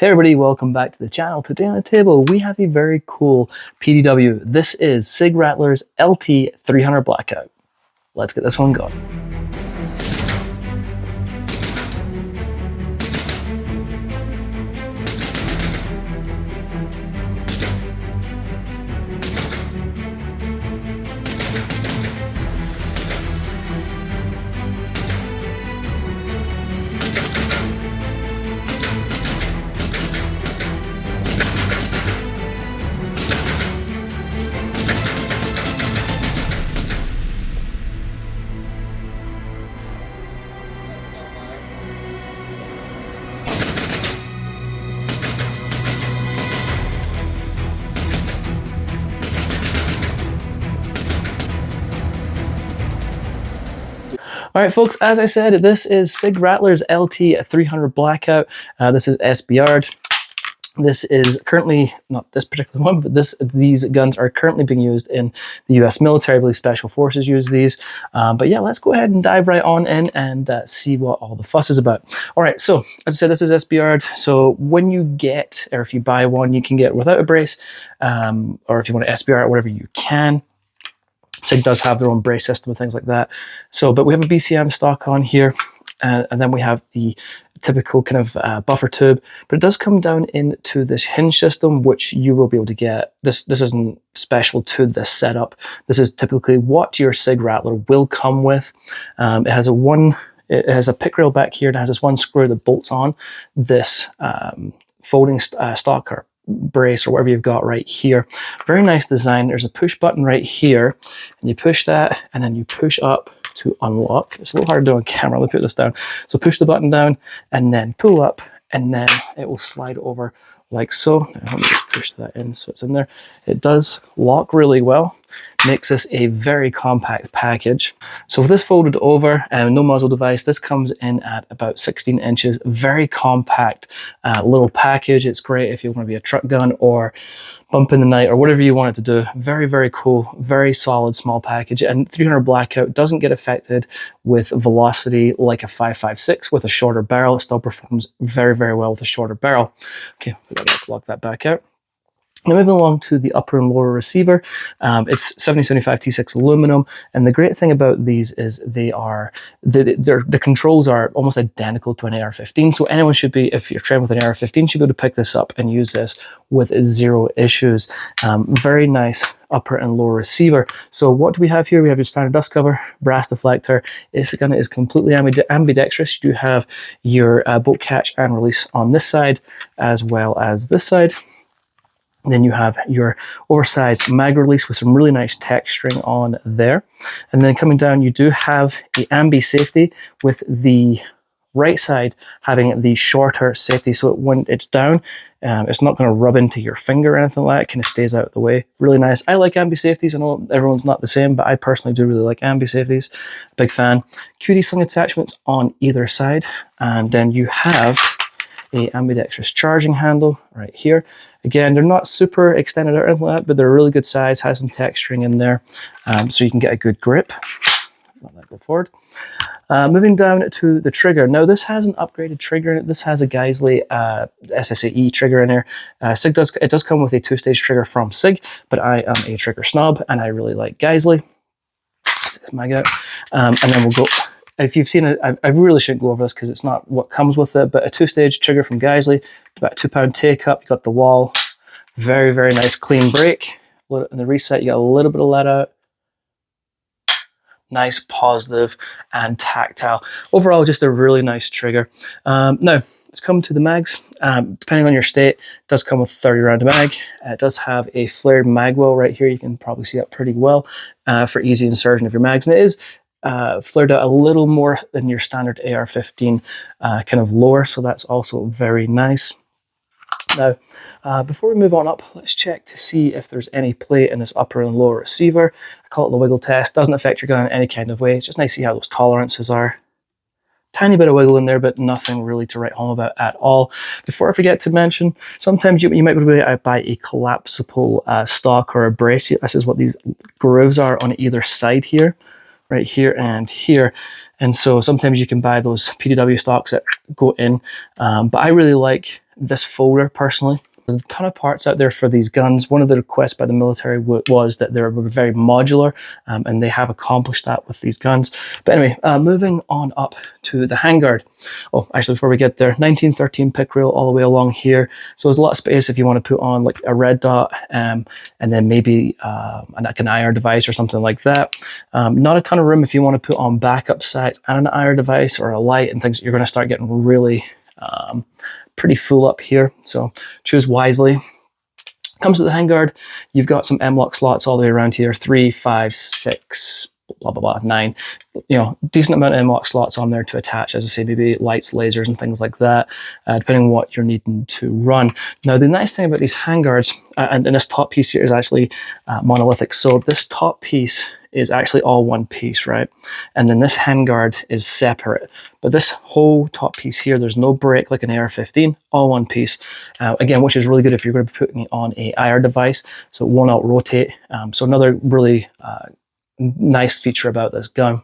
Hey everybody, welcome back to the channel. Today on the table we have a very cool PDW. This is Sig Rattler's LT 300 Blackout. Let's get this one going. All right, folks, as I said, this is Sig Rattler's LT 300 Blackout. This is SBR'd. This is currently, not this particular one, but these guns are currently being used in the US military. I believe Special Forces use these. But yeah, let's go ahead and dive right on in and see what all the fuss is about. All right, so as I said, this is SBR'd. So when you get, or if you buy one, you can get it without a brace, or if you want to SBR it, whatever you can. Sig does have their own brace system and things like that. So, but we have a BCM stock on here, and then we have the typical kind of buffer tube, but it does come down into this hinge system, which you will be able to get. This isn't special to this setup. This is typically what your Sig Rattler will come with. It has a pick rail back here, and it has this one screw that bolts on this folding stock or brace or whatever you've got right here. Very nice design. There's a push button right here, and you push that, and then you push up to unlock. It's a little hard to do on camera. Let me put this down. So push the button down and then pull up, and then it will slide over like so. Now, let me just push that in so it's in there. It does lock really well. Makes this a very compact package. So with this folded over and no muzzle device, this comes in at about 16 inches. Very compact little package. It's great if you want to be a truck gun or bump in the night or whatever you want it to do. Very, very cool. Very solid small package. And 300 Blackout doesn't get affected with velocity like a 5.56 with a shorter barrel. It still performs very, very well with a shorter barrel. Okay, we gotta lock that back out. Now moving along to the upper and lower receiver, it's 7075 T6 aluminum, and the great thing about these is the controls are almost identical to an AR-15, so anyone should be, if you're trained with an AR-15, should be able to pick this up and use this with zero issues. Very nice upper and lower receiver. So what do we have here? We have your standard dust cover, brass deflector. This gun is completely ambidextrous. You do have your bolt catch and release on this side as well as this side. Then you have your oversized mag release with some really nice texturing on there. And then coming down, you do have the ambi safety with the right side having the shorter safety. So when it's down, it's not going to rub into your finger or anything like that. It kind of stays out of the way. Really nice. I like ambi safeties. I know everyone's not the same, but I personally do really like ambi safeties. Big fan. QD sling attachments on either side. And then you have a ambidextrous charging handle right here. Again, they're not super extended or anything like that, but they're a really good size, has some texturing in there, so you can get a good grip. Let that go forward. Moving down to the trigger. Now this has an upgraded trigger in it. This has a Geisley SSAE trigger in there. It does come with a two-stage trigger from Sig, but I am a trigger snob and I really like Geisley. Mag out. And then we'll go. If you've seen it, I really shouldn't go over this because it's not what comes with it, but a two-stage trigger from Geisley, about a 2-pound take-up, you got the wall, very, very nice clean break. In the reset, you got a little bit of let out. Nice, positive, and tactile. Overall, just a really nice trigger. Now, let's come to the mags. Depending on your state, it does come with 30-round mag. It does have a flared mag well right here. You can probably see that pretty well for easy insertion of your mags. And it is flared out a little more than your standard AR-15, kind of lower, so that's also very nice. Now, before we move on up, let's check to see if there's any play in this upper and lower receiver. I call it the wiggle test. Doesn't affect your gun in any kind of way. It's just nice to see how those tolerances are. Tiny bit of wiggle in there, but nothing really to write home about at all. Before I forget to mention, sometimes you might be able to buy a collapsible stock or a brace. This is what these grooves are on either side here. Right here and here, and so sometimes you can buy those PDW stocks that go in, but I really like this folder personally. There's a ton of parts out there for these guns. One of the requests by the military was that they're very modular, and they have accomplished that with these guns. But anyway, moving on up to the handguard. Oh, actually, before we get there, 1913 pick rail all the way along here. So there's a lot of space if you want to put on like a red dot, and then maybe like an IR device or something like that. Not a ton of room if you want to put on backup sights and an IR device or a light and things. You're going to start getting really pretty full up here, so choose wisely. Comes to the handguard, you've got some M-lock slots all the way around here, 3, 5, 6, blah, blah, blah, 9. You know, decent amount of M-lock slots on there to attach, as I say, maybe lights, lasers, and things like that, depending on what you're needing to run. Now, the nice thing about these handguards, and this top piece here is actually monolithic. So this top piece is actually all one piece, right? And then this handguard is separate. But this whole top piece here, there's no break like an AR-15, all one piece. Again, which is really good if you're going to be putting it on a IR device, so it won't out-rotate. So another really nice feature about this gun.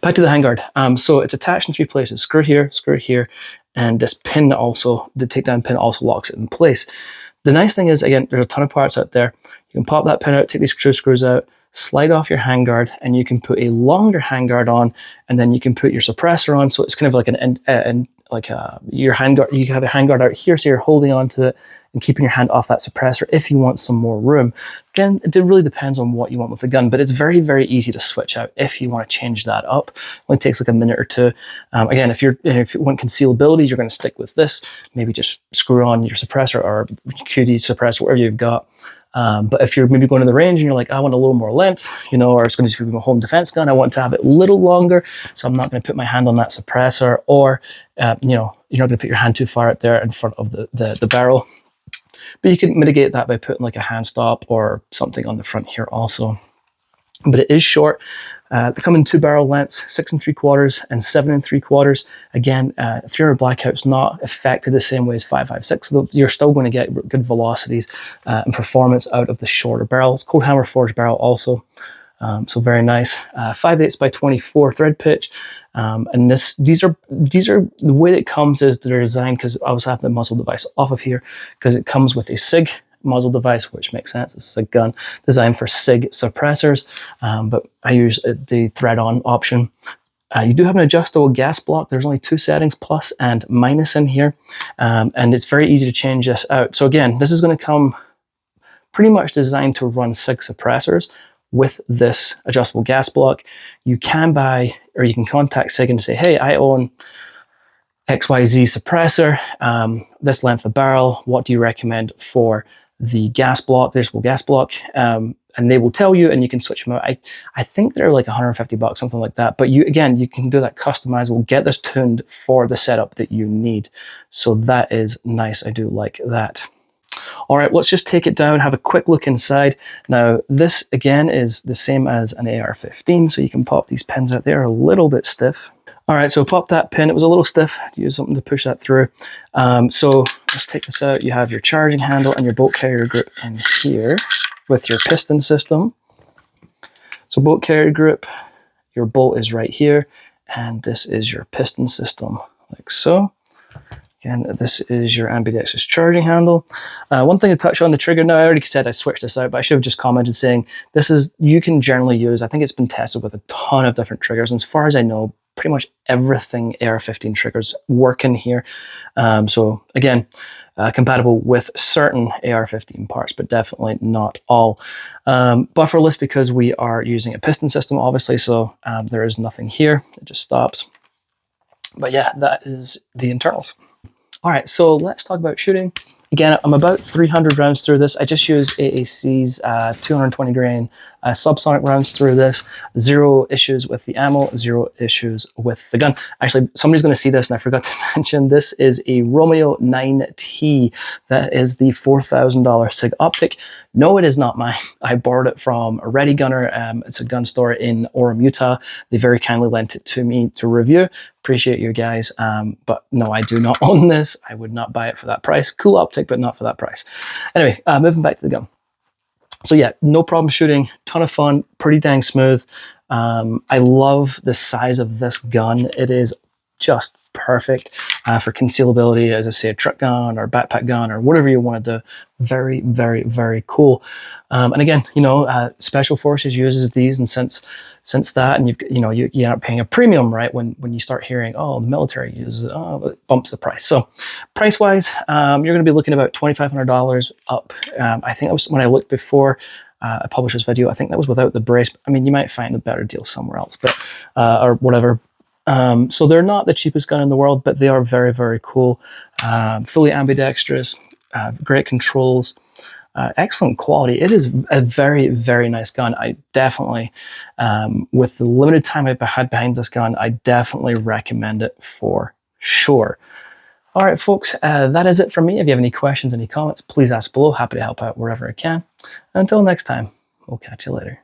Back to the handguard. So it's attached in 3 places. Screw here, and this pin also, the takedown pin also locks it in place. The nice thing is, again, there's a ton of parts out there. You can pop that pin out, take these screws out, slide off your handguard, and you can put a longer handguard on, and then you can put your suppressor on. So it's kind of like your handguard. You have a handguard out here, so you're holding on to it and keeping your hand off that suppressor if you want some more room. Again, it really depends on what you want with the gun, but it's very, very easy to switch out if you want to change that up. It only takes like a minute or two. Again, if you want concealability, you're going to stick with this. Maybe just screw on your suppressor or QD suppressor, whatever you've got. But if you're maybe going to the range and you're like, I want a little more length, you know, or it's going to be my home defense gun, I want to have it a little longer, so I'm not going to put my hand on that suppressor, or you know, you're not going to put your hand too far out there in front of the barrel. But you can mitigate that by putting like a hand stop or something on the front here also. But it is short. They come in 2 barrel lengths, 6 3/4 and 7 3/4. Again, 300 blackout's not affected the same way as 5.56, so you're still going to get good velocities and performance out of the shorter barrel. It's cold hammer forged barrel also, so very nice. 5/8 by 24 thread pitch, and these are the way it comes is they're designed, because I also have the muzzle device off of here because it comes with a Sig muzzle device, which makes sense. It's a gun designed for Sig suppressors, but I use the thread-on option. You do have an adjustable gas block. There's only 2 settings, plus and minus in here, and it's very easy to change this out. So again, this is going to come pretty much designed to run Sig suppressors with this adjustable gas block. You can buy, or you can contact Sig and say, hey, I own XYZ suppressor, this length of barrel, what do you recommend for the gas block, the adjustable gas block, and they will tell you, and you can switch them out. I think they're like $150, something like that. But you can do that customizable, get this tuned for the setup that you need. So that is nice. I do like that. All right, let's just take it down, have a quick look inside. Now, this again is the same as an AR-15, so you can pop these pins out. They're a little bit stiff. All right, so pop that pin. It was a little stiff. To use something to push that through. So let's take this out. You have your charging handle and your bolt carrier grip in here with your piston system. So bolt carrier grip, your bolt is right here, and this is your piston system, like so. Again, this is your ambidextrous charging handle. One thing to touch on the trigger. Now, I already said I switched this out, but I should have just commented saying you can generally use, I think it's been tested with a ton of different triggers. And as far as I know, pretty much everything AR-15 triggers work in here. So again, compatible with certain AR-15 parts, but definitely not all. Bufferless because we are using a piston system, obviously, so there is nothing here. It just stops. But yeah, that is the internals. All right, so let's talk about shooting. Again, I'm about 300 rounds through this. I just use AAC's 220 grain subsonic rounds through this. 0 issues with the ammo, 0 issues with the gun. Actually, somebody's going to see this, and I forgot to mention, this is a Romeo 9T. That is the $4,000 Sig optic. No, it is not mine. I borrowed it from a Ready Gunner. It's a gun store in Orem, Utah. They very kindly lent it to me to review. Appreciate you guys, but no, I do not own this. I would not buy it for that price. Cool optic, but not for that price. Anyway, moving back to the gun. So yeah, no problem shooting, ton of fun, pretty dang smooth. I love the size of this gun. It is just perfect for concealability, as I say, a truck gun or backpack gun or whatever you want to do. Very, very, very cool. And again, you know, Special Forces uses these, and since that, and you end up paying a premium, right? When you start hearing, oh, the military uses it, oh, it bumps the price. So price wise, you're going to be looking about $2,500 up. I think that was when I looked before I published this video. I think that was without the brace. I mean, you might find a better deal somewhere else, but or whatever. So they're not the cheapest gun in the world, but they are very, very cool. Fully ambidextrous, great controls, excellent quality. It is a very, very nice gun. I definitely, with the limited time I've had behind this gun, I definitely recommend it for sure. All right, folks, that is it from me. If you have any questions, any comments, please ask below. Happy to help out wherever I can. Until next time, we'll catch you later.